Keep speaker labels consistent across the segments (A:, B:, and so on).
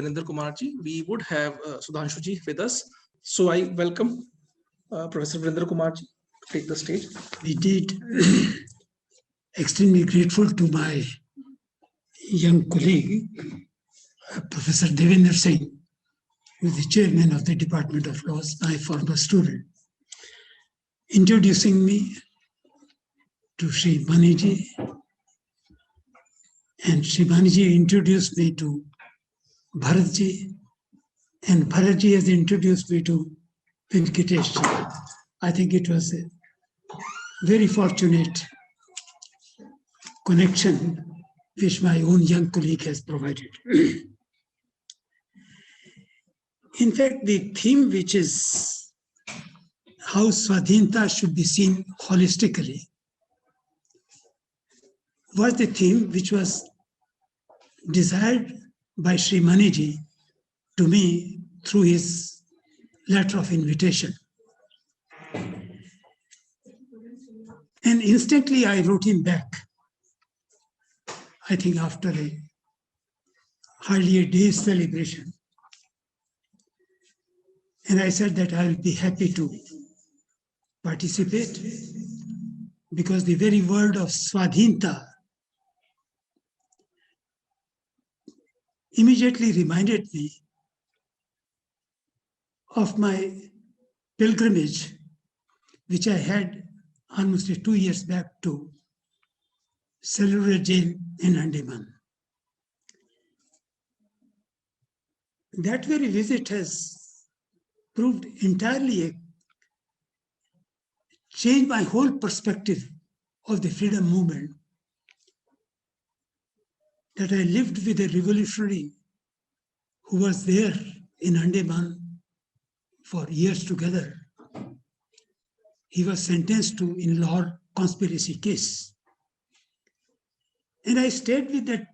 A: Virender Kumar ji, we would have Sudhanshu ji with us. So I welcome Professor Virender Kumar ji to take the stage.
B: Indeed, extremely grateful to my young colleague, Professor Devendra Singh, who is the chairman of the Department of Laws, my former student, introducing me to Sri Maniji, and Sri Maniji introduced me to Bharatji, and Bharatji has introduced me to Venkatesh. I think it was a very fortunate connection which my own young colleague has provided. In fact, the theme, which is how Swadhinta should be seen holistically, was the theme which was desired by Sri Maniji to me through his letter of invitation. And instantly I wrote him back, I think after hardly a day's celebration. And I said that I will be happy to participate, because the very word of Swadhinta immediately reminded me of my pilgrimage, which I had almost 2 years back to Cellular Jail in Andaman. That very visit has proved entirely changed my whole perspective of the freedom movement, that I lived with a revolutionary who was there in Andaman for years together. He was sentenced to in Lahore conspiracy case. And I stayed with that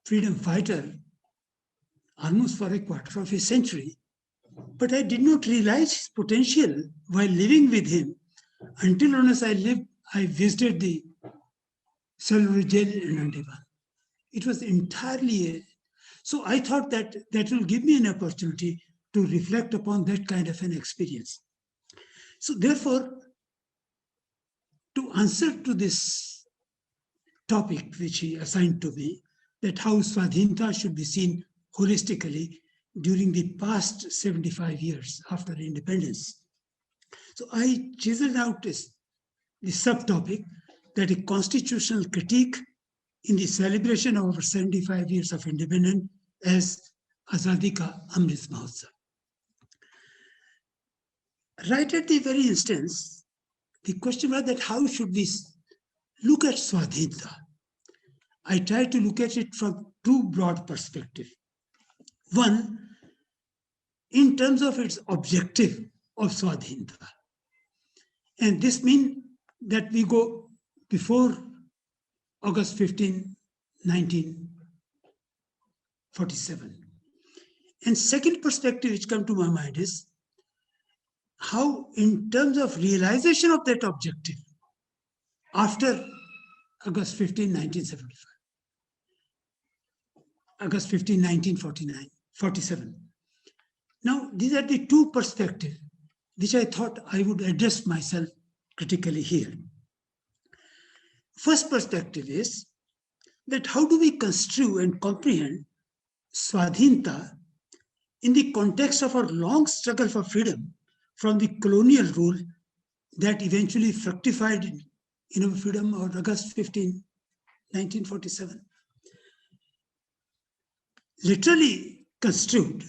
B: freedom fighter almost for a quarter of a century. But I did not realize his potential while living with him until unless I visited the Cellular Jail in Andaman. It was entirely so I thought that that will give me an opportunity to reflect upon that kind of an experience. So therefore, to answer to this topic which he assigned to me, that how Swadhinta should be seen holistically during the past 75 years after independence. So I chiseled out the subtopic, that a constitutional critique in the celebration of over 75 years of independence as Azadi Ka Amrit Mahotsav. Right at the very instance, the question was that how should we look at Swadhinta? I tried to look at it from two broad perspectives. One, in terms of its objective of Swadhinta. And this means that we go before August 15, 1947. And second perspective which comes to my mind is how, in terms of realization of that objective, after August 15, 1975, August 15, 1947. Now, these are the two perspectives which I thought I would address myself critically here. First perspective is that how do we construe and comprehend Swadhinta in the context of our long struggle for freedom from the colonial rule that eventually fructified in our freedom on August 15, 1947. Literally construed,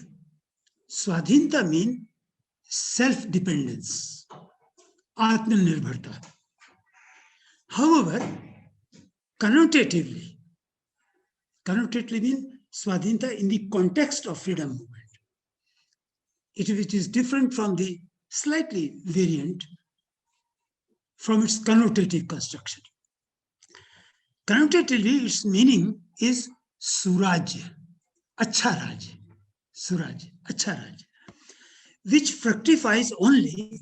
B: Swadhinta means self-dependence, Atmanirbharta. However, connotatively means Swadhinta in the context of freedom movement, which is different from the slightly variant from its connotative construction. Connotatively, its meaning is Suraj, Acha Raj, Suraj, Acha Raj, which fructifies only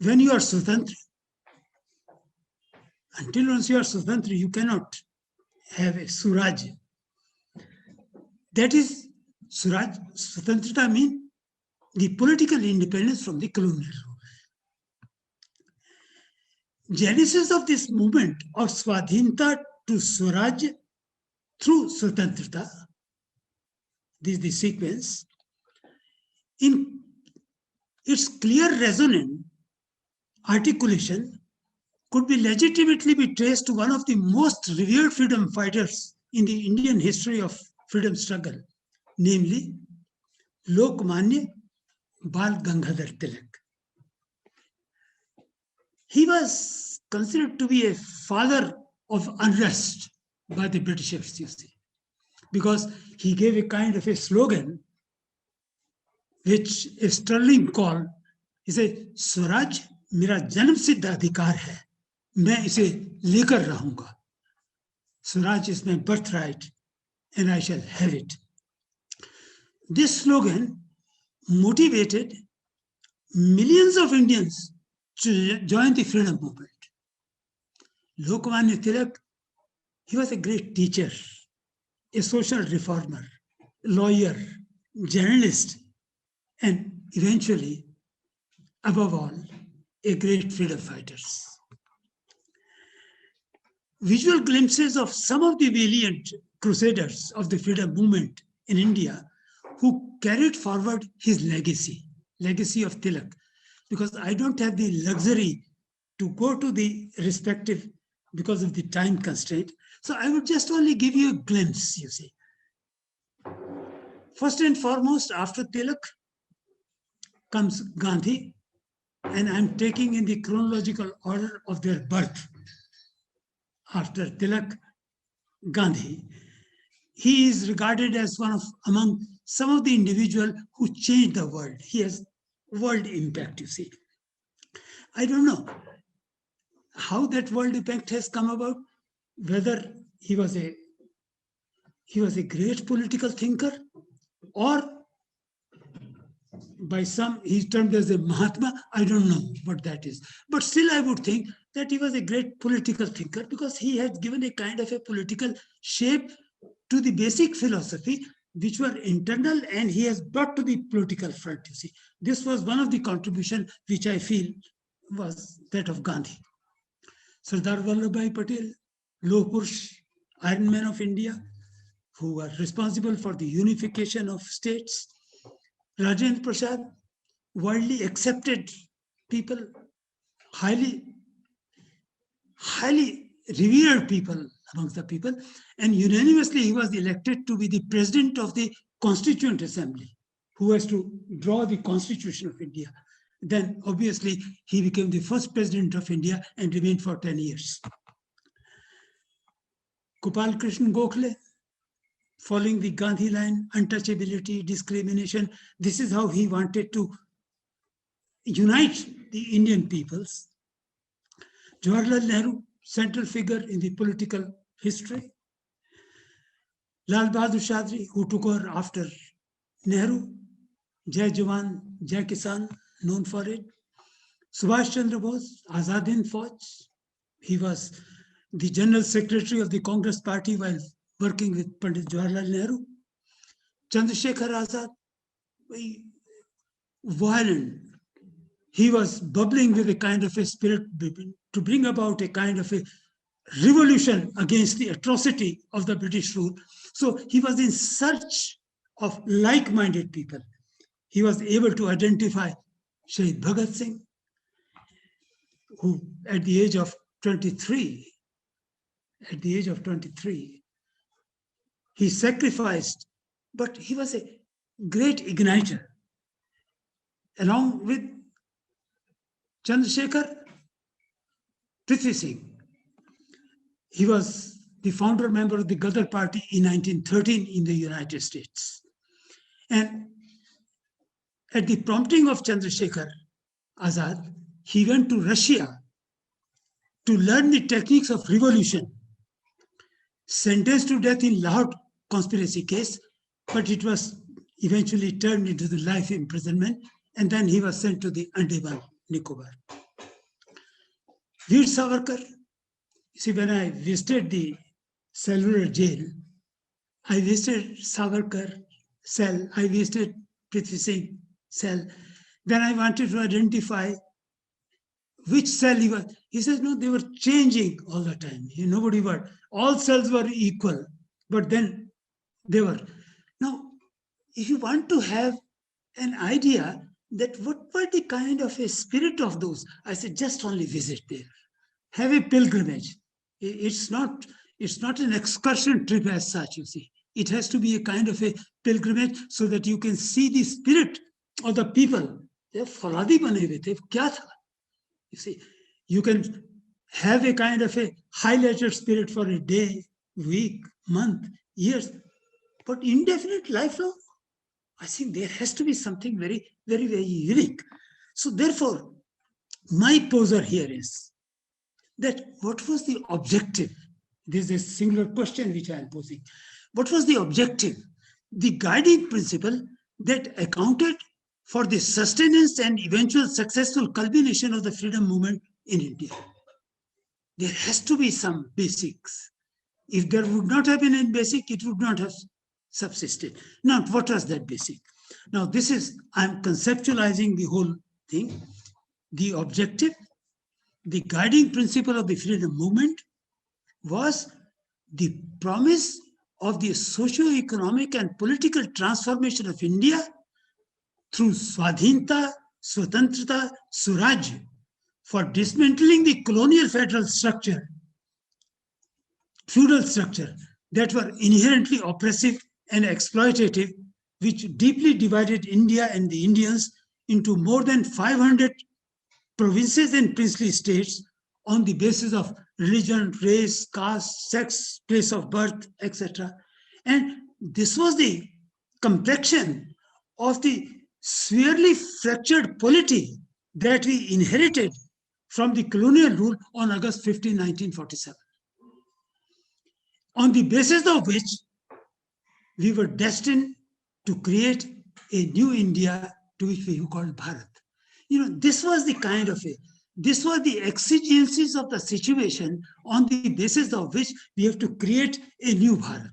B: when you are Swatantra. Until once you are Swatantra, you cannot have a Suraj. That is, Swaraj, Swatantrata means the political independence from the colonial rule. Genesis of this movement of Swadhinta to Swaraj through Swatantrata, this is the sequence, in its clear resonant articulation could be legitimately be traced to one of the most revered freedom fighters in the Indian history of freedom struggle, namely Lokmanya Bal Gangadhar Tilak. He was considered to be a father of unrest by the Britishers, you see, because he gave a kind of a slogan, which a sterling call. He said, Swaraj मेरा जन्म सिद्ध अधिकार है, मैं इसे लेकर रहूंगा. Swaraj is my birthright and I shall have it. This slogan motivated millions of Indians to join the freedom movement. Lokmanya Tilak, he was a great teacher, a social reformer, lawyer, journalist, and eventually, above all, a great freedom fighter. Visual glimpses of some of the valiant crusaders of the freedom movement in India who carried forward his legacy of Tilak, because I don't have the luxury to go to the respective because of the time constraint. So I would just only give you a glimpse, you see. First and foremost, after Tilak comes Gandhi, and I'm taking in the chronological order of their birth. After Tilak, Gandhi, he is regarded as one of among some of the individuals who changed the world. He has world impact, you see. I don't know how that world impact has come about, whether he was a great political thinker, or by some he's termed as a Mahatma. I don't know what that is. But still I would think that he was a great political thinker because he had given a kind of a political shape to the basic philosophy which were internal, and he has brought to the political front, you see. This was one of the contributions which I feel was that of Gandhi. Sardar Vallabhbhai Patel, Loh Purush, Iron Man of India, who were responsible for the unification of states. Rajendra Prasad, widely accepted people, highly revered people amongst the people, and unanimously he was elected to be the president of the Constituent Assembly, who has to draw the Constitution of India. Then obviously he became the first president of India and remained for 10 years. Gopal Krishna Gokhale, following the Gandhi line, untouchability, discrimination, this is how he wanted to unite the Indian peoples. Jawaharlal Nehru, central figure in the political history. Lal Bahadur Shastri, who took over after Nehru. Jai Jawan, Jai Kisan, known for it. Subhash Chandra Bose, Azad Hind Fauj. He was the General Secretary of the Congress Party while working with Pandit Jawaharlal Nehru. Chandrasekhar Azad, violent. He was bubbling with a kind of a spirit to bring about a kind of a revolution against the atrocity of the British rule. So he was in search of like-minded people. He was able to identify Shahid Bhagat Singh, who at the age of 23, he sacrificed, but he was a great igniter. Along with Chandrasekhar, Prithvi Singh. He was the founder member of the Ghadar Party in 1913 in the United States. And at the prompting of Chandrasekhar Azad, he went to Russia to learn the techniques of revolution. Sentenced to death in Lahore conspiracy case, but it was eventually turned into the life imprisonment, and then he was sent to the Andaman Nicobar. Veer Savarkar, you see, when I visited the cellular jail, I visited Savarkar cell. I visited Prithvi Singh cell. Then I wanted to identify which cell he was. He says, no, they were changing all the time. Nobody were. All cells were equal, but then they were. Now, if you want to have an idea that what were the kind of a spirit of those, I said, just only visit there. Have a pilgrimage. It's not an excursion trip as such, you see. It has to be a kind of a pilgrimage so that you can see the spirit of the people. They फौलादी बने हुए थे, क्या था? You see, you can have a kind of a highlighted spirit for a day, week, month, years, but indefinite, lifelong, I think there has to be something very, very, very unique. So therefore, my poser here is that what was the objective? This is a singular question which I am posing. What was the objective? The guiding principle that accounted for the sustenance and eventual successful culmination of the freedom movement in India. There has to be some basics. If there would not have been a basic, it would not have subsisted. Now, what was that basic? Now, this is, I'm conceptualizing the whole thing. The objective, the guiding principle of the freedom movement was the promise of the socio-economic and political transformation of India through Swadhinta, Swatantrata, Suraj, for dismantling the colonial federal structure, feudal structure that were inherently oppressive and exploitative, which deeply divided India and the Indians into more than 500 provinces and princely states on the basis of religion, race, caste, sex, place of birth, etc. And this was the complexion of the severely fractured polity that we inherited from the colonial rule on August 15, 1947, on the basis of which we were destined to create a new India to which we called Bharat. This was the kind of this was the exigencies of the situation on the basis of which we have to create a new Bharat.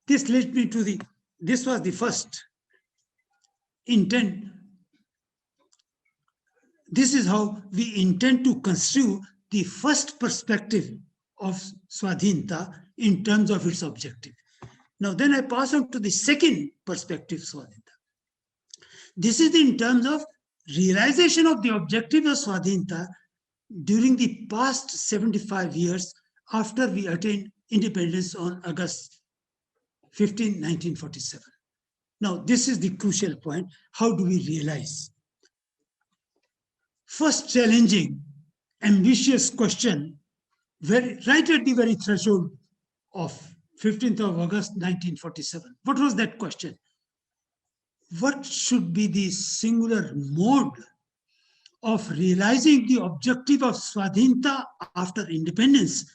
B: This led me to this was the first intent. This is how we intend to construe the first perspective of Swadhinta in terms of its objective. Now, then I pass on to the second perspective, Swadhinta. This is in terms of realization of the objective of Swadhinta during the past 75 years after we attained independence on August 15, 1947. Now, this is the crucial point. How do we realize? First challenging, ambitious question, right at the very threshold of 15th of August 1947. What was that question? What should be the singular mode of realizing the objective of Swadhinta after independence,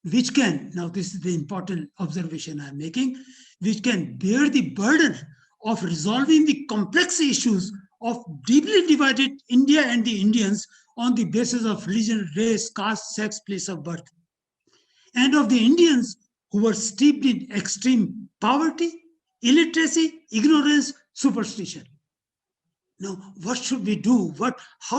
B: which can, now this is the important observation I'm making, which can bear the burden of resolving the complex issues of deeply divided India and the Indians on the basis of religion, race, caste, sex, place of birth, and of the Indians who were steeped in extreme poverty, illiteracy, ignorance, superstition. Now, what should we do? What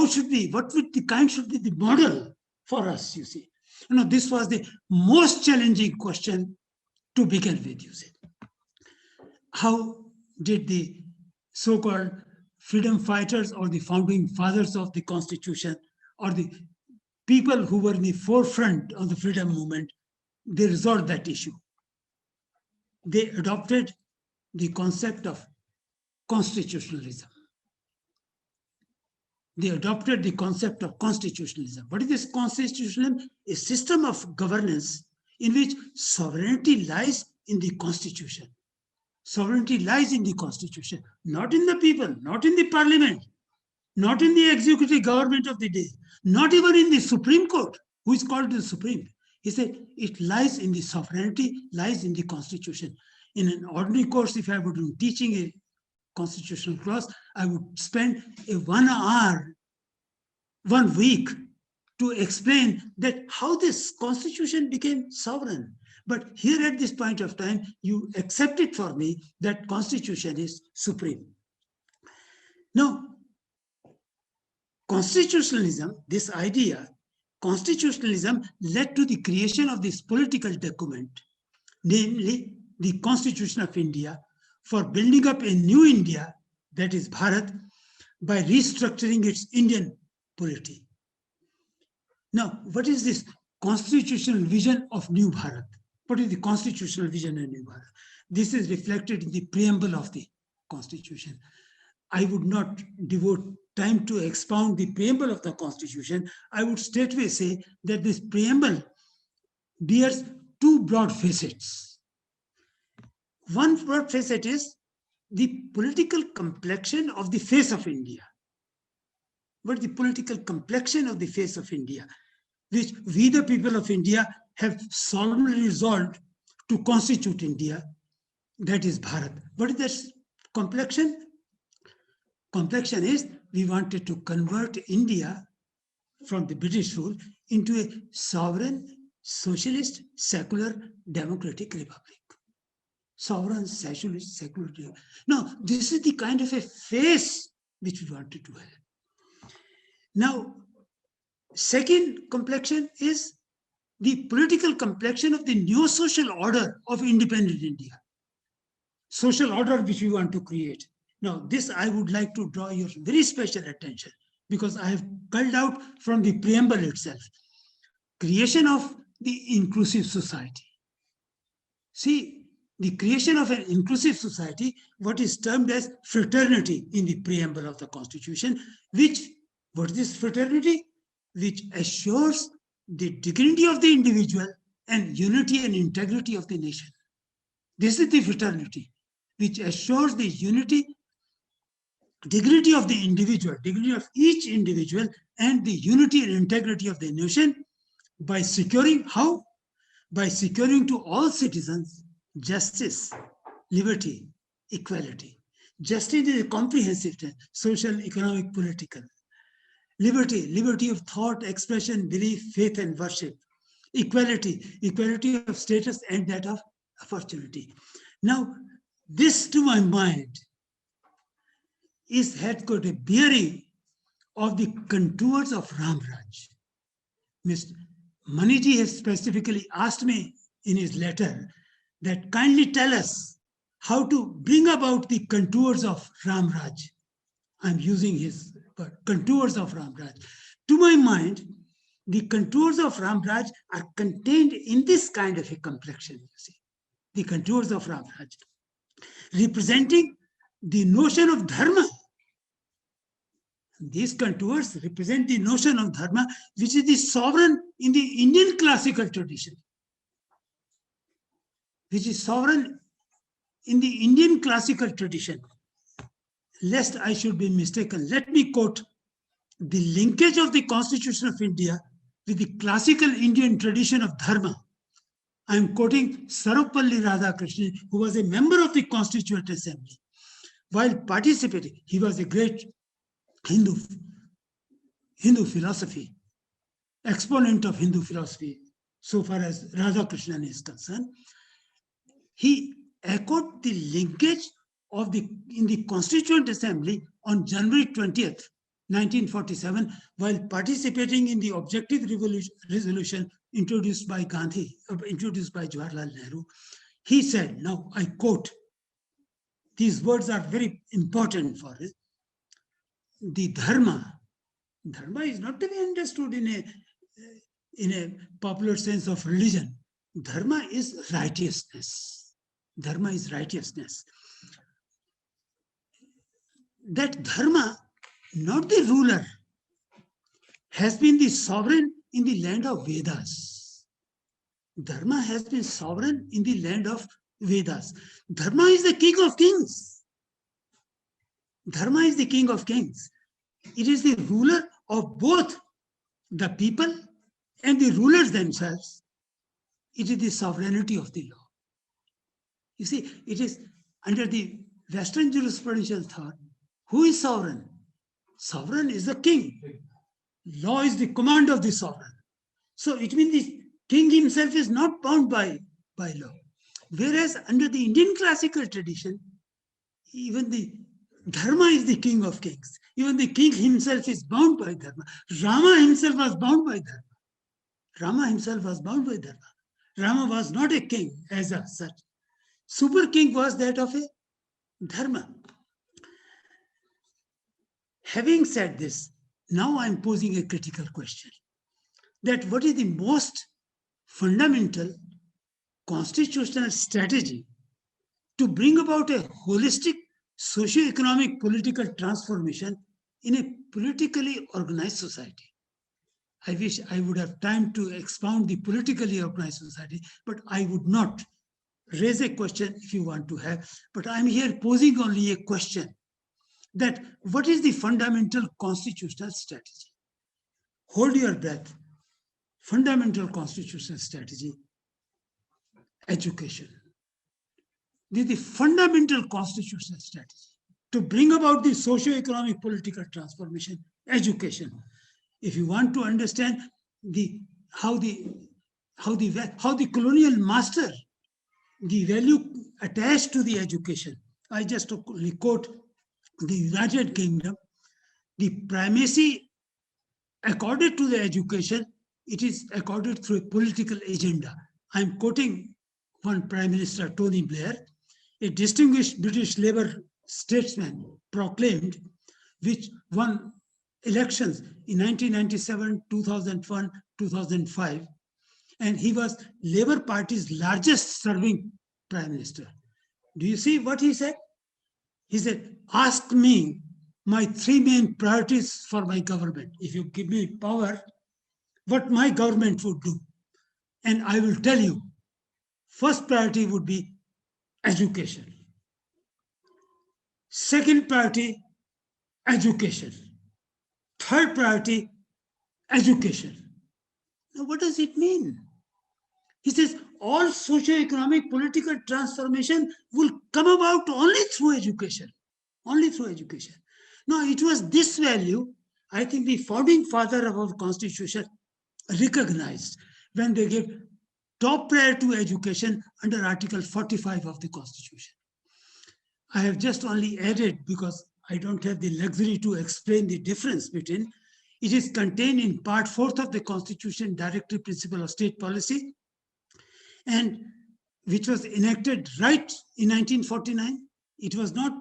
B: should be the model for us, you see? This was the most challenging question to begin with, you see. How did the so-called freedom fighters or the founding fathers of the Constitution or the people who were in the forefront of the freedom movement, they resolved that issue? They adopted the concept of constitutionalism. They adopted the concept of constitutionalism. What is this constitutionalism? A system of governance in which sovereignty lies in the Constitution. Sovereignty lies in the Constitution, not in the people, not in the parliament, not in the executive government of the day, not even in the Supreme Court, who is called the Supreme. He said it lies in the sovereignty, lies in the Constitution. In an ordinary course, if I were teaching a constitutional class, I would spend 1 hour, 1 week to explain that how this Constitution became sovereign, But here at this point of time, you accept it for me that constitution is supreme. Now, constitutionalism, this idea, constitutionalism led to the creation of this political document, namely the Constitution of India, for building up a new India, that is Bharat, by restructuring its Indian polity. Now, what is this constitutional vision of New Bharat? What is the constitutional vision of New Bharat? This is reflected in the preamble of the Constitution. I would not devote time to expound the preamble of the Constitution. I would straightway say that this preamble bears two broad facets. One broad facet is the political complexion of the face of India. What is the political complexion of the face of India, which we, the people of India, have solemnly resolved to constitute India, that is Bharat. What is that complexion? Complexion is we wanted to convert India from the British rule into a sovereign, socialist, secular, democratic republic. Sovereign, socialist, secular. Now, this is the kind of a face which we wanted to have. Now, second complexion is the political complexion of the new social order of independent India. Social order which we want to create. Now, this I would like to draw your very special attention because I have culled out from the preamble itself. Creation of the inclusive society. See, the creation of an inclusive society, what is termed as fraternity in the preamble of the Constitution, which, what is this fraternity? Which assures the dignity of the individual and unity and integrity of the nation. This is the fraternity, which assures the unity, dignity of the individual, dignity of each individual, and the unity and integrity of the nation by securing, how? By securing to all citizens justice, liberty, equality. Justice is a comprehensive term, social, economic, political. Liberty, liberty of thought, expression, belief, faith, and worship. Equality, equality of status and that of opportunity. Now, this to my mind had got a bearing of the contours of Ramraj. Mr. Maniji has specifically asked me in his letter that kindly tell us how to bring about the contours of Ramraj. I'm using his word, contours of Ramraj. To my mind, the contours of Ramraj are contained in this kind of a complexion, you see. The contours of Ramraj, representing the notion of dharma. These contours represent the notion of dharma, which is the sovereign in the Indian classical tradition. Which is sovereign in the Indian classical tradition. Lest I should be mistaken, let me quote the linkage of the Constitution of India with the classical Indian tradition of dharma. I am quoting Sarvepalli Radhakrishnan, who was a member of the Constituent Assembly. While participating, he was a great Hindu philosophy, exponent of Hindu philosophy, so far as Radhakrishnan is concerned. He echoed the linkage of in the Constituent Assembly on January 20th, 1947, while participating in the objective resolution introduced by Gandhi, introduced by Jawaharlal Nehru. He said, now I quote, these words are very important for us. The dharma is not to be understood in a popular sense of religion. Dharma is righteousness. Dharma is righteousness. That dharma, not the ruler, has been the sovereign in the land of Vedas. Dharma has been sovereign in the land of Vedas. Dharma is the king of kings. Dharma is the king of kings. It is the ruler of both the people and the rulers themselves. It is the sovereignty of the law. You see, it is under the Western jurisprudential thought, who is sovereign? Sovereign is the king. Law is the command of the sovereign. So it means the king himself is not bound by by law. Whereas under the Indian classical tradition, even the Dharma is the king of kings. Even the king himself is bound by Dharma. Rama himself was bound by Dharma. Rama himself was bound by Dharma. Rama was not a king as a such. Super king was that of a Dharma. Having said this, now I'm posing a critical question. That what is the most fundamental constitutional strategy to bring about a holistic socio-economic political transformation in a politically organized society? I wish I would have time to expound the politically organized society, but I would not. Raise a question if you want to have, but I'm here posing only a question that what is the fundamental constitutional strategy? Hold your breath. Fundamental constitutional strategy, education. This is the fundamental constitutional strategy to bring about the socio-economic political transformation, education. If you want to understand how the colonial master, the value attached to the education, I just only quote the United Kingdom, the primacy accorded to the education, it is accorded through a political agenda. I'm quoting one Prime Minister, Tony Blair, a distinguished British Labour statesman, proclaimed, which won elections in 1997, 2001, 2005, and he was Labour Party's largest serving Prime Minister. Do you see what he said? He said, ask me my three main priorities for my government. If you give me power, what my government would do. And I will tell you, first priority would be education. Second priority, education. Third priority, education. Now, what does it mean? He says, all socio-economic political transformation will come about only through education. Only through education. Now, it was this value, I think the founding father of our constitution recognized when they gave top priority to education under Article 45 of the Constitution. I have just only added, because I don't have the luxury to explain the difference between, it is contained in Part 4th of the Constitution, Directive Principle of State Policy, and which was enacted right in 1949. It was not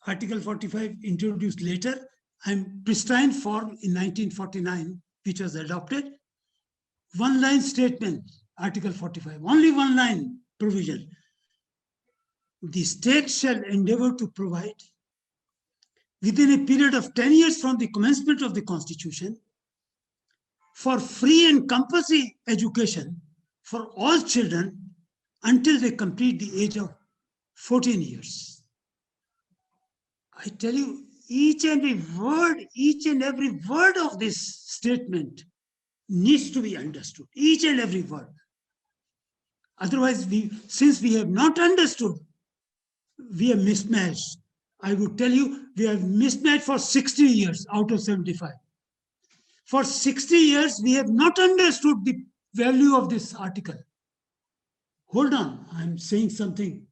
B: Article 45 introduced later. I'm pristine form in 1949, which was adopted. One line statement, Article 45, only one line provision. The state shall endeavor to provide within a period of 10 years from the commencement of the Constitution for free and compulsory education for all children until they complete the age of 14 years. I tell you, each and every word of this statement needs to be understood, each and every word. Otherwise, since we have not understood, we are mismatched. I would tell you, we have mismatched for 60 years out of 75. For 60 years, we have not understood the value of this article. Hold on, I'm saying something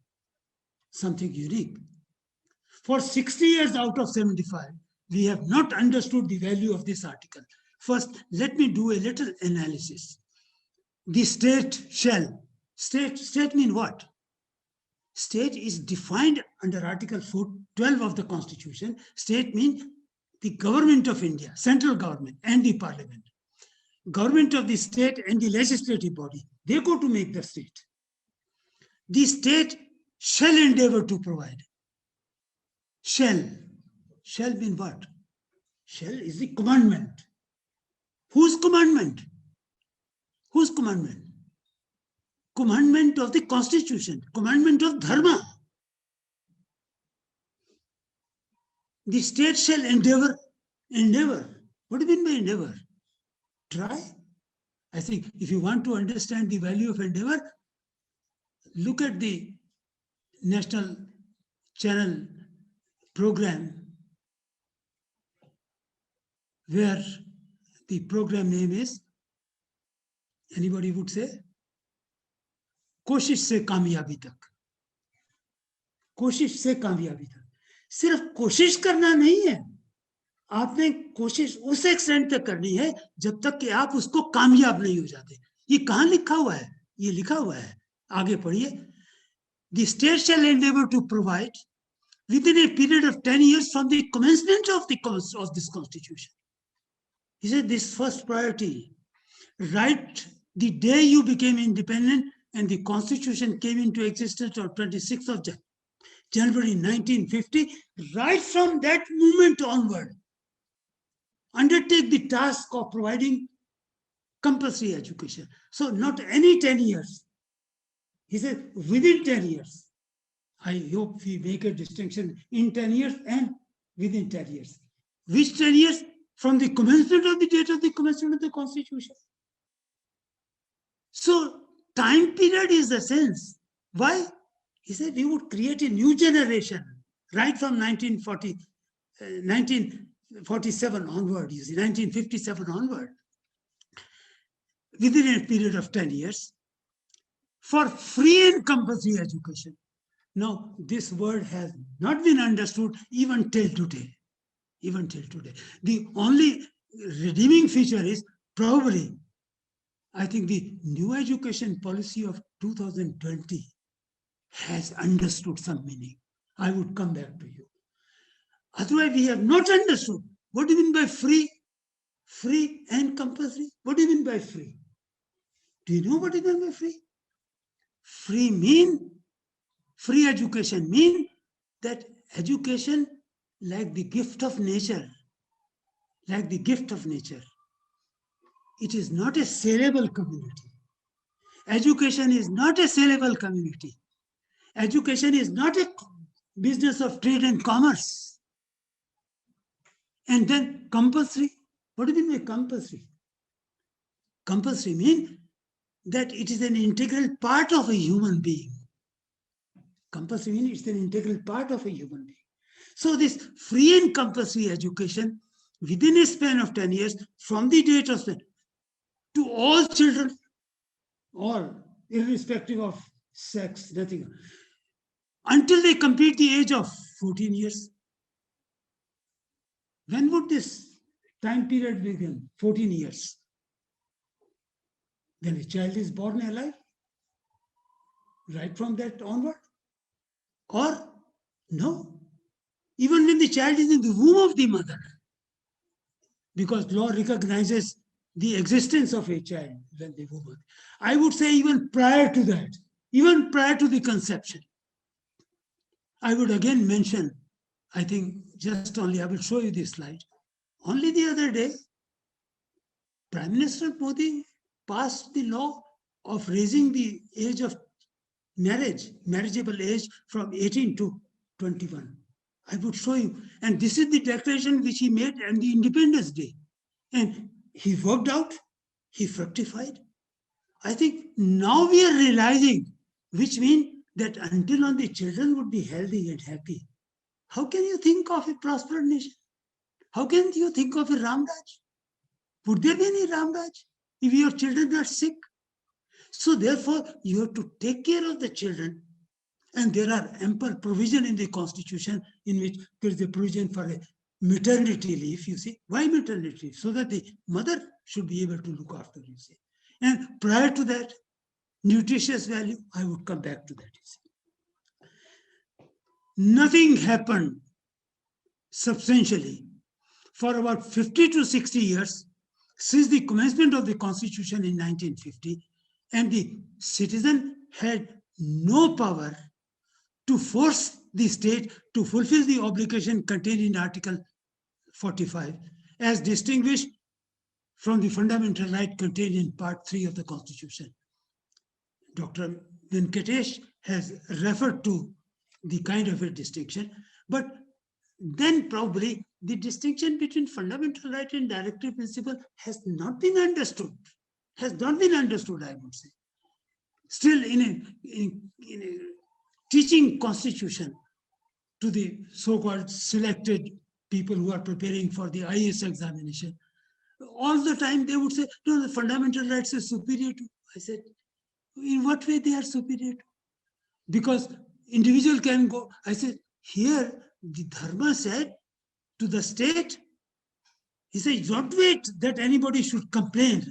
B: unique. For 60 years out of 75, we have not understood the value of this article. First, let me do a little analysis. The state shall. State mean what? State is defined under Article 12 of the Constitution. State means the government of India, central government and the parliament. Government of the state and the legislative body, they go to make the state. The state shall endeavor to provide. Shall mean what? Shall is the commandment. Whose commandment? Whose commandment? Commandment of the Constitution, commandment of Dharma. The state shall endeavor. What do you mean by endeavor? Try. I think if you want to understand the value of endeavor, look at the National Channel program where the program name is, anybody would say? कोशिश से कामयाबी तक, कोशिश से कामयाबी तक। सिर्फ कोशिश करना नहीं है, आपने कोशिश उस एक्सटेंट तक करनी है जब तक कि आप उसको कामयाब नहीं हो जाते। ये कहाँ लिखा हुआ है? ये लिखा हुआ है, आगे पढ़िए। The state shall endeavor to provide within a period of 10 years from the commencement of this constitution. He said this first priority, right the day you became independent and the constitution came into existence on 26th of January 1950, right from that moment onward, undertake the task of providing compulsory education. So not any 10 years. He said within 10 years. I hope we make a distinction in 10 years and within 10 years. Which 10 years? From the commencement of the date of the commencement of the constitution. So time period is the sense. Why? He said we would create a new generation right from 1947 onward, you see, 1957 onward, within a period of 10 years, for free and compulsory education. Now, this word has not been understood even till today. Even till today. The only redeeming feature is probably, I think, the new education policy of 2020 has understood some meaning. I would come back to you. Otherwise, we have not understood. What do you mean by free? Free and compulsory? What do you mean by free? Do you know what you mean by free? Free education mean that education, like the gift of nature, it is not a saleable community. Education is not a saleable community. Education is not a business of trade and commerce. And then compulsory. What do you mean by compulsory? Compulsory means that it is an integral part of a human being. Compulsory means it's an integral part of a human being. So this free and compulsory education within a span of 10 years from the date of to all children, all, irrespective of sex, nothing, until they complete the age of 14 years. When would this time period begin? 14 years. When a child is born alive, right from that onward. Or no, even when the child is in the womb of the mother, because law recognizes the existence of a child when the womb. I would say even prior to that, even prior to the conception. I would again mention, I think just only, I will show you this slide. Only the other day, Prime Minister Modi passed the law of raising the age of marriageable age from 18 to 21. I would show you. And this is the declaration which he made on the Independence Day. And he worked out, he fructified. I think now we are realizing, which means that until on the children would be healthy and happy, how can you think of a prosperous nation? How can you think of a Ramraj? Would there be any Ramraj if your children are sick? So therefore, you have to take care of the children. And there are ample provision in the constitution in which there is a provision for a maternity leave, you see. Why maternity leave? So that the mother should be able to look after, you see. And prior to that, nutritious value, I would come back to that, you see. Nothing happened substantially for about 50 to 60 years since the commencement of the constitution in 1950, and the citizen had no power to force the state to fulfill the obligation contained in Article 45, as distinguished from the fundamental right contained in Part 3 of the Constitution. Dr. Venkatesh has referred to the kind of a distinction, but then probably the distinction between fundamental right and directive principle has not been understood. I would say. Still, in a teaching constitution to the so-called selected people who are preparing for the IAS examination, all the time they would say, no, the fundamental rights is superior to. I said, In what way they are superior? Because individual can go. I said, here the Dharma said to the state, he said, don't wait that anybody should complain.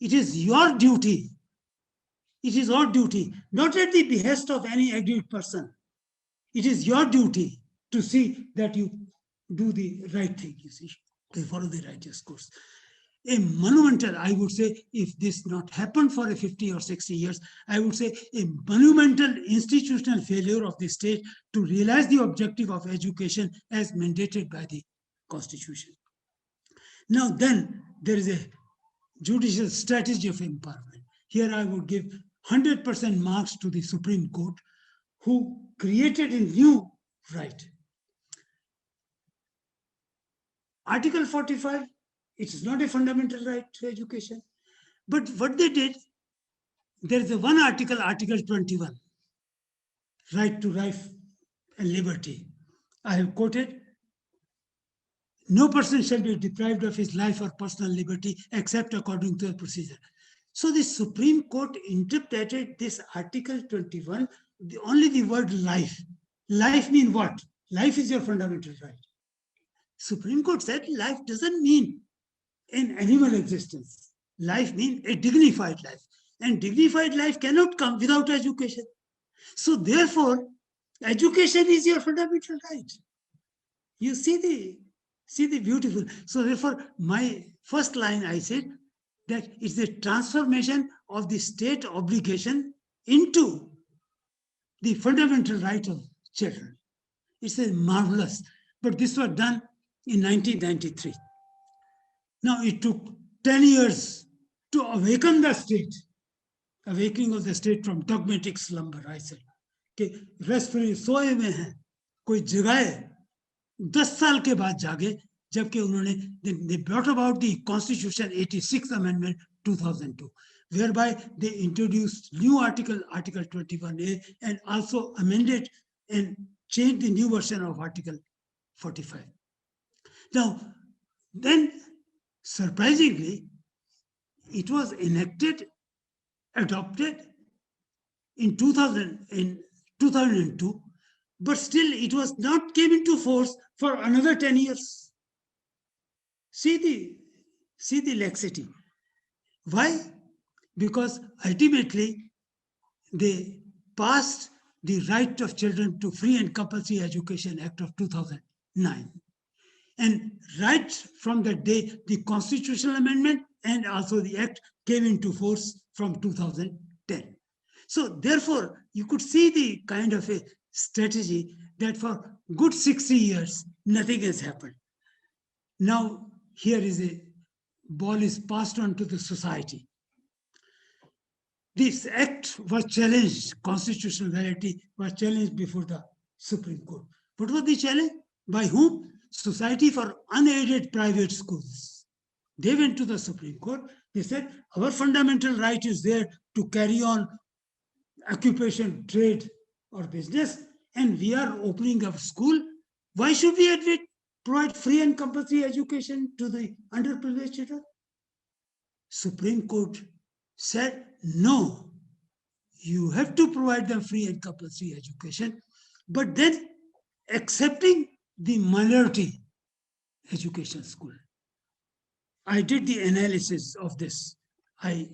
B: It is your duty. It is our duty, not at the behest of any aggrieved person. It is your duty to see that you do the right thing, you see, they follow the righteous course. A monumental, I would say, if this not happened for a 50 or 60 years, I would say a monumental institutional failure of the state to realize the objective of education as mandated by the Constitution. Now then, there is a judicial strategy of empowerment. Here I would give 100% marks to the Supreme Court, who created a new right. Article 45, it is not a fundamental right to education. But what they did, there is a one article, Article 21, right to life and liberty. I have quoted, no person shall be deprived of his life or personal liberty except according to a procedure. So the Supreme Court interpreted this Article 21, only the word life. Life means what? Life is your fundamental right. Supreme Court said life doesn't mean an animal existence. Life means a dignified life. And dignified life cannot come without education. So therefore, education is your fundamental right. You see the beautiful. So therefore, my first line I said that it's a transformation of the state obligation into the fundamental right of children. It's a marvelous, but this was done in 1993. Now it took 10 years to awaken the state, awakening of the state from dogmatic slumber, I said. कि restaurant सोए में हैं, कोई जगाए, 10 साल के बाद जागे, जबकि उन्होंने they brought about the Constitution 86th Amendment 2002, whereby they introduced new article 21A, and also amended and changed the new version of Article 45. Now, then, surprisingly, it was enacted, adopted in 2002, but still it was not came into force for another 10 years. See the laxity. Why? Because ultimately they passed the Right of Children to Free and Compulsory Education Act of 2009. And right from that day, the constitutional amendment and also the act came into force from 2010. So therefore, you could see the kind of a strategy that for good 60 years, nothing has happened. Now, here is a ball is passed on to the society. This act was challenged, constitutional validity was challenged before the Supreme Court. What was the challenge? By whom? Society for Unaided Private Schools. They went to the Supreme Court. They said, our fundamental right is there to carry on occupation, trade, or business, and we are opening up school. Why should we provide free and compulsory education to the underprivileged children? Supreme Court said, no, you have to provide them free and compulsory education, but then accepting the minority education school. I did the analysis of this. I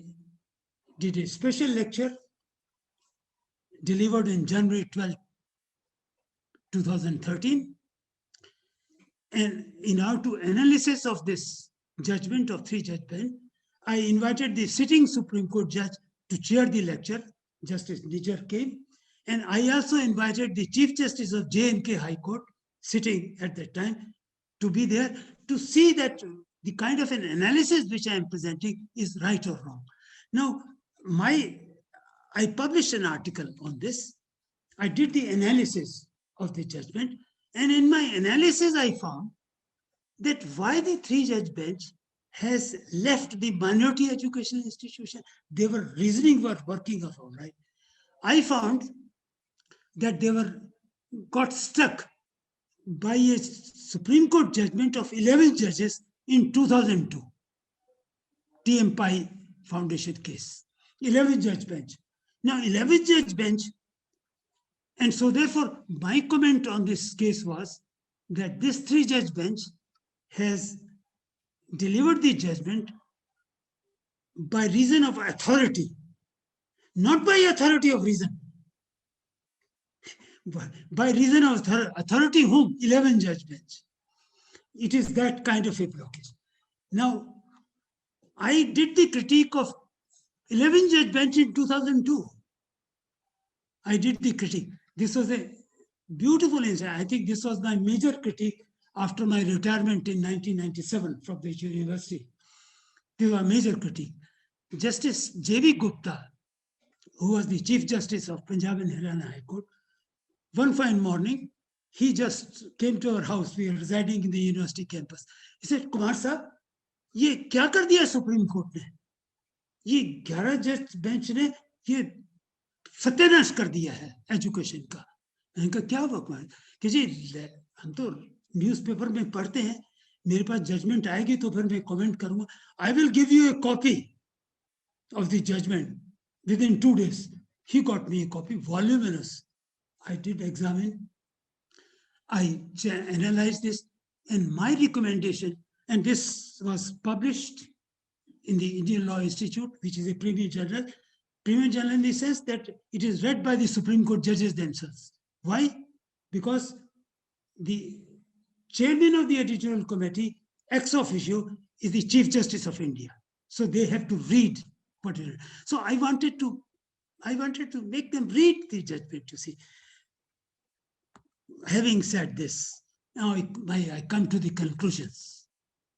B: did a special lecture delivered in January 12, 2013. And in order to analysis of this judgment of 3-judge bench, I invited the sitting Supreme Court judge to chair the lecture. Justice Nijjar came. And I also invited the Chief Justice of J&K High Court, sitting at that time, to be there to see that the kind of an analysis which I am presenting is right or wrong. Now, I published an article on this. I did the analysis of the judgment. And in my analysis, I found that why the 3-judge bench has left the minority educational institution. They were reasoning were working out all right. I found that they got stuck by a Supreme Court judgment of 11 judges in 2002, T.M. Pai Foundation case, 11 judge bench. Now, 11th judge bench, and so therefore my comment on this case was that this 3-judge bench has delivered the judgment by reason of authority, not by authority of reason. By reason of authority whom? 11-judge bench. It is that kind of a blockage. Now, I did the critique of 11-judge bench in 2002. I did the critique. This was a beautiful insight. I think this was my major critique after my retirement in 1997 from the university. This was a major critique. Justice J.B. Gupta, who was the Chief Justice of Punjab and Haryana High Court, one fine morning, he just came to our house. We were residing in the university campus. He said, Kumar Sahab, ये क्या कर दिया supreme court ने? ये 11 जज bench ने ये सत्यानाश कर दिया है एजुकेशन का. मैंने कहा क्या बकवास कि जी हम तो न्यूज़पेपर में पढ़ते हैं, मेरे पास जजमेंट आएगी तो फिर मैं कमेंट करूंगा. I will give U A copy of the judgment within 2 days. He got me a copy, voluminous. I did examine, I analyzed this, and my recommendation, and this was published in the Indian Law Institute, which is a premier journal. Premier journal in the sense that it is read by the Supreme Court judges themselves. Why? Because the chairman of the editorial committee, ex officio, is the Chief Justice of India. So they have to read. So I wanted to make them read the judgment, you see. Having said this, now I come to the conclusions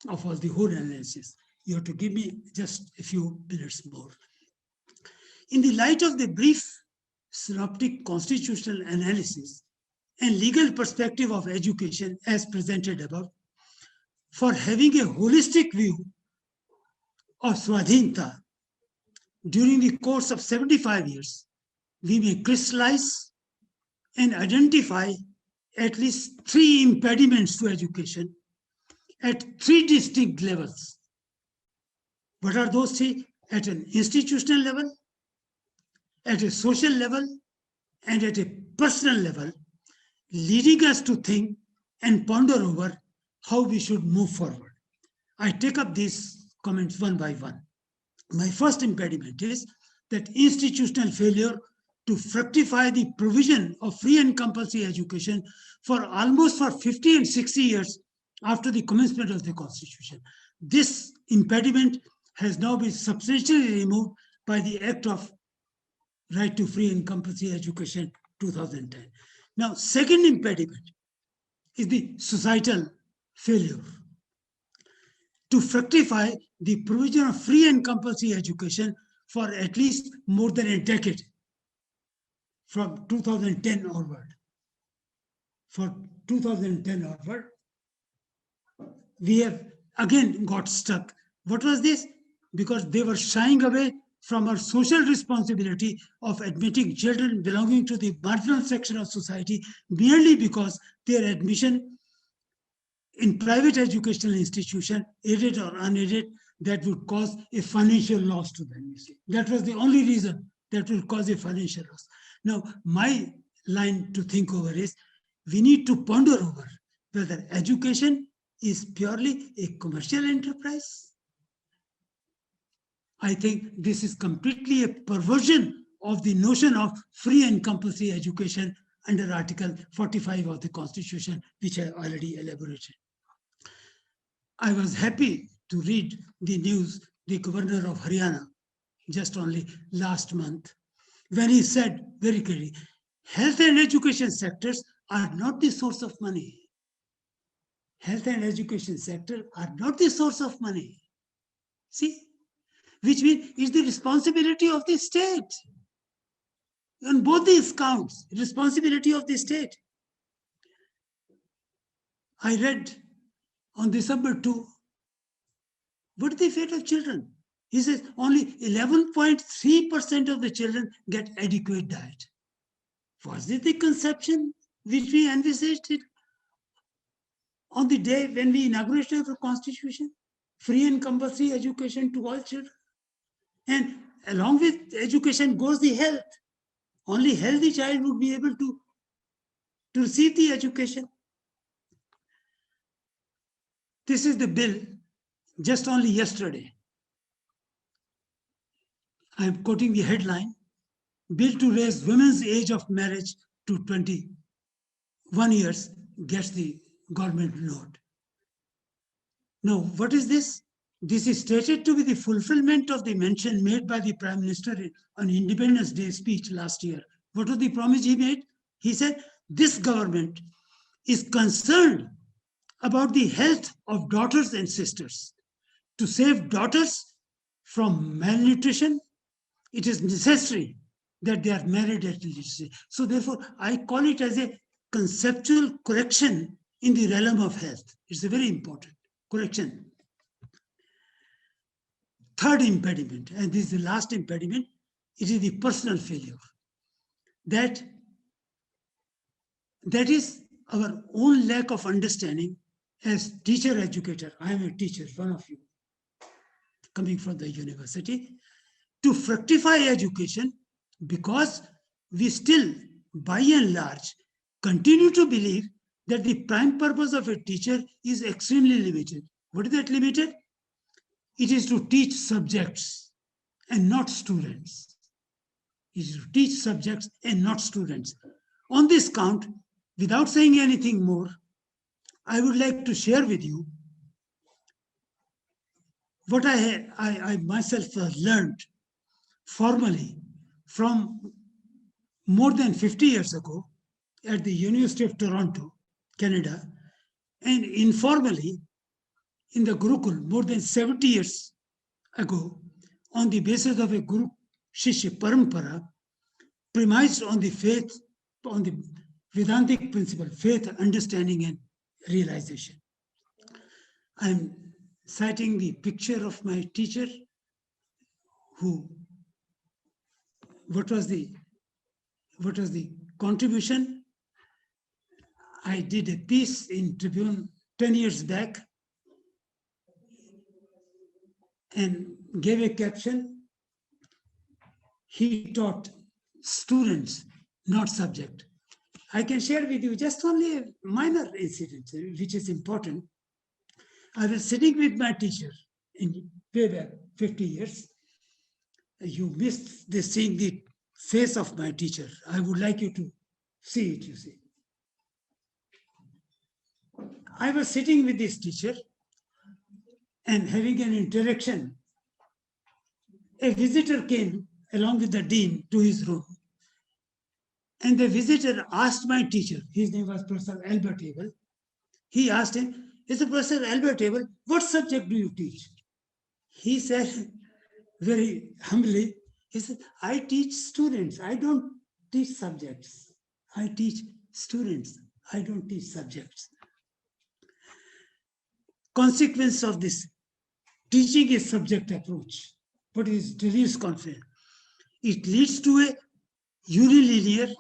B: of all the whole analysis. You have to give me just a few minutes more. In the light of the brief synoptic constitutional analysis and legal perspective of education as presented above, for having a holistic view of Swadhinta during the course of 75 years, we may crystallize and identify at least 3 impediments to education at 3 distinct levels. What are those 3? At an institutional level, at a social level, and at a personal level, leading us to think and ponder over how we should move forward. I take up these comments one by one. My first impediment is that institutional failure to fructify the provision of free and compulsory education for almost 50 and 60 years after the commencement of the Constitution. This impediment has now been substantially removed by the Act of Right to Free and Compulsory Education 2010. Now, second impediment is the societal failure to fructify the provision of free and compulsory education for at least more than a decade, from 2010 onward. For 2010 onward, we have again got stuck. What was this? Because they were shying away from our social responsibility of admitting children belonging to the marginal section of society merely because their admission in private educational institution, aided or unaided, that would cause a financial loss to them. You see, that was the only reason that will cause a financial loss. Now, my line to think over is we need to ponder over whether education is purely a commercial enterprise. I think this is completely a perversion of the notion of free and compulsory education under Article 45 of the Constitution, which I already elaborated. I was happy to read the news, the governor of Haryana, just only last month, when he said very clearly, health and education sectors are not the source of money. Health and education sector are not the source of money. See, which means it's the responsibility of the state. On both these counts, responsibility of the state. I read on December 2, what is the fate of children? He says only 11.3% of the children get adequate diet. Was it the conception which we envisaged it on the day when we inaugurated the Constitution? Free and compulsory education to all children. And along with education goes the health. Only healthy child would be able to receive the education. This is the bill just only yesterday. I am quoting the headline, Bill to raise women's age of marriage to 21 years gets the government note. Now, what is this? This is stated to be the fulfillment of the mention made by the Prime Minister on Independence Day speech last year. What was the promise he made? He said, this government is concerned about the health of daughters and sisters. To save daughters from malnutrition, it is necessary that they are married at literacy. So therefore, I call it as a conceptual correction in the realm of health. It's a very important correction. Third impediment, and this is the last impediment, it is the personal failure. That is our own lack of understanding as teacher educator. I am a teacher, one of you, coming from the university, to fructify education, because we still, by and large, continue to believe that the prime purpose of a teacher is extremely limited. What is that limited? It is to teach subjects and not students. It is to teach subjects and not students. On this count, without saying anything more, I would like to share with you what I myself learned formally from more than 50 years ago at the University of Toronto, Canada, and informally in the Gurukul more than 70 years ago on the basis of a Guru Shishya Parampara premised on the faith, on the Vedantic principle, faith, understanding, and realization. I'm citing the picture of my teacher who, what was the contribution? I did a piece in Tribune 10 years back and gave a caption. He taught students, not subject. I can share with you just only a minor incident, which is important. I was sitting with my teacher in way back 50 years. You missed the seeing the face of my teacher. I would like you to see it, you see. I was sitting with this teacher and having an interaction. A visitor came along with the dean to his room. And the visitor asked my teacher, his name was Professor Albert Abel. He asked him, Professor Albert Abel, what subject do you teach? He said very humbly, he said, I teach students. I don't teach subjects. I teach students. I don't teach subjects. Consequence of this teaching a subject approach, what is delirious confidence? It leads to a unilinear,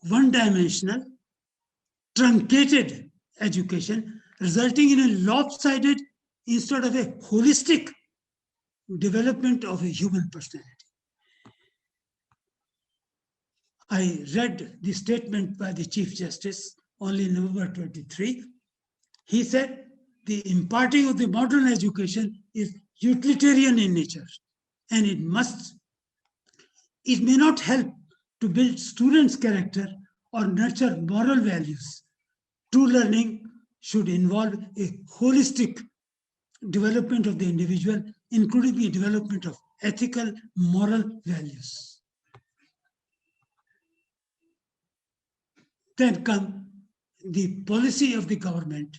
B: one-dimensional, truncated education, resulting in a lopsided instead of a holistic development of a human personality. I read the statement by the Chief Justice only in November 23. He said, the imparting of the modern education is utilitarian in nature, and it may not help to build students' character or nurture moral values. True learning should involve a holistic development of the individual, including the development of ethical, moral values. Then come the policy of the government,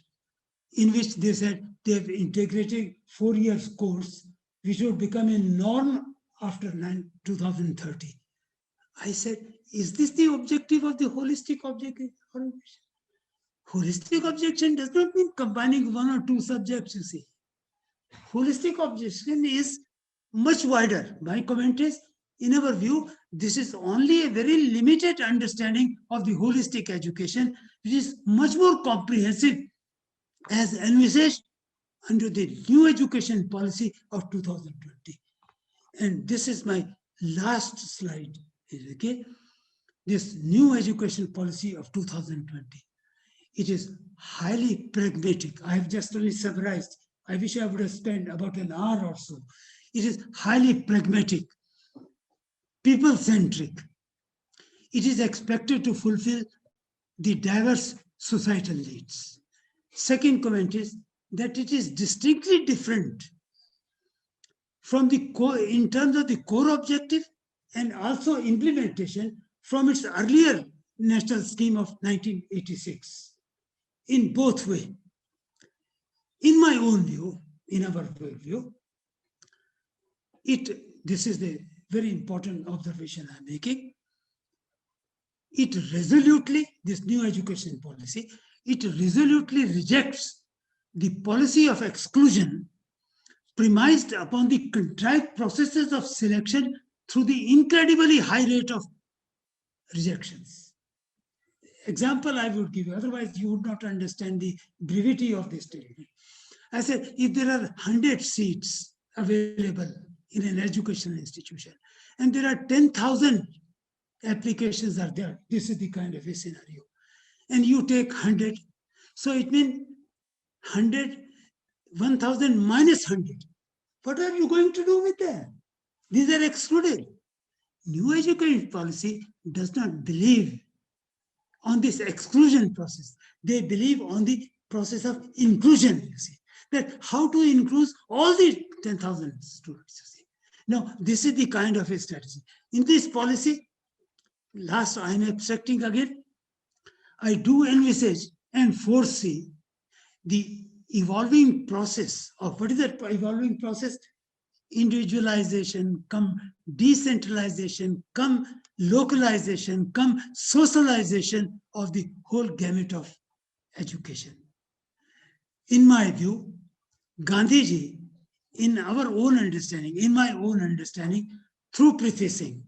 B: in which they said they have integrated 4 years course, which would become a norm after 2030. I said, is this the objective of the holistic objective? Holistic objection does not mean combining one or two subjects, you see. Holistic objection is much wider. My comment is, in our view, this is only a very limited understanding of the holistic education, which is much more comprehensive as envisaged under the new education policy of 2020. And this is my last slide is, okay, this new education policy of 2020. It is highly pragmatic. I have just only summarized. I wish I would have spent about an hour or so. It is highly pragmatic, people-centric. It is expected to fulfill the diverse societal needs. Second comment is that it is distinctly different from the core in terms of the core objective and also implementation from its earlier national scheme of 1986 in both ways. In my own view, in our view, this is the very important observation I'm making. It resolutely, this new education policy, it resolutely rejects the policy of exclusion premised upon the contrived processes of selection through the incredibly high rate of rejections. Example I would give you, otherwise you would not understand the brevity of this statement. I said, if there are 100 seats available in an educational institution and there are 10,000 applications are there, this is the kind of a scenario, and you take 100, so it means 100, 1,000 minus 100. What are you going to do with them? These are excluded. New education policy does not believe on this exclusion process. They believe on the process of inclusion, you see. That how to include all the 10,000 students, you see. Now, this is the kind of a strategy. In this policy, last, I'm abstracting again, I do envisage and foresee the evolving process of, what is that evolving process? Individualization, come decentralization, come localization, come socialization of the whole gamut of education. In my view, Gandhiji, in our own understanding, in my own understanding, through prefacing,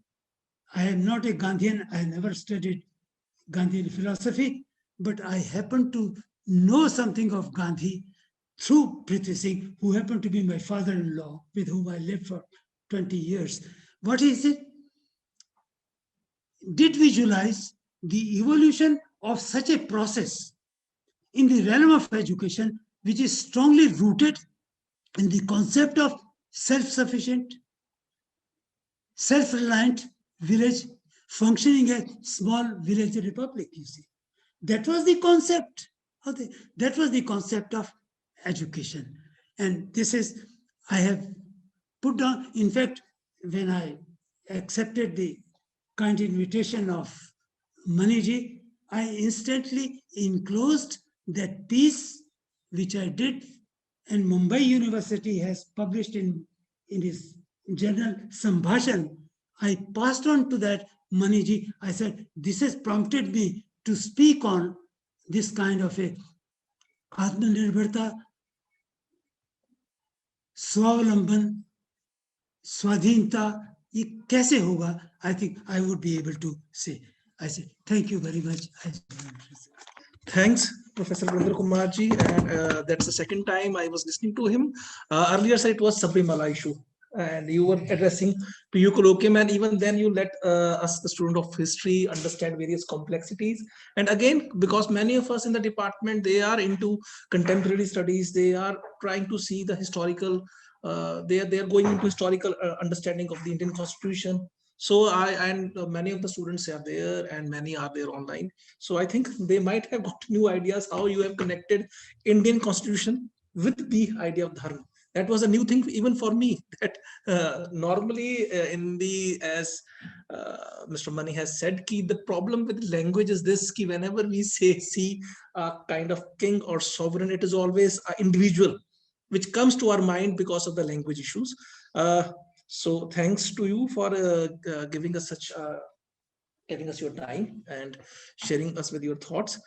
B: I am not a Gandhian, I never studied Gandhian philosophy, but I happen to know something of Gandhi through Prithvi Singh, who happened to be my father-in-law, with whom I lived for 20 years. What is it? Did visualize the evolution of such a process in the realm of education, which is strongly rooted in the concept of self-sufficient, self-reliant village functioning as small village republic, you see. That was the concept. That was the concept of education. And this is, I have put down, in fact, when I accepted the kind invitation of Maniji, I instantly enclosed that piece which I did, and Mumbai University has published in his journal Sambhashan. I passed on to that Maniji. I said, this has prompted me to speak on this kind of a Atmanirbharta, Swavalamban, Swadhinta, ye kaise hoga? I think I would be able to say. I said, thank you very much.
A: Thanks, Professor Vrindra Kumar ji. And that's the second time I was listening to him. Earlier, it was Sabrimala issue, and you were addressing PU colloquium, and even then you let us, the student of history, understand various complexities. And again, because many of us in the department, they are into contemporary studies, they are trying to see the historical, they are going into historical understanding of the Indian Constitution. So many of the students are there, and many are there online. So I think they might have got new ideas how you have connected Indian Constitution with the idea of dharma. That was a new thing even for me. That normally as Mr. Mani has said, the problem with language is this: whenever we see a kind of king or sovereign, it is always an individual, which comes to our mind because of the language issues. So thanks to you for giving us your time and sharing us with your thoughts.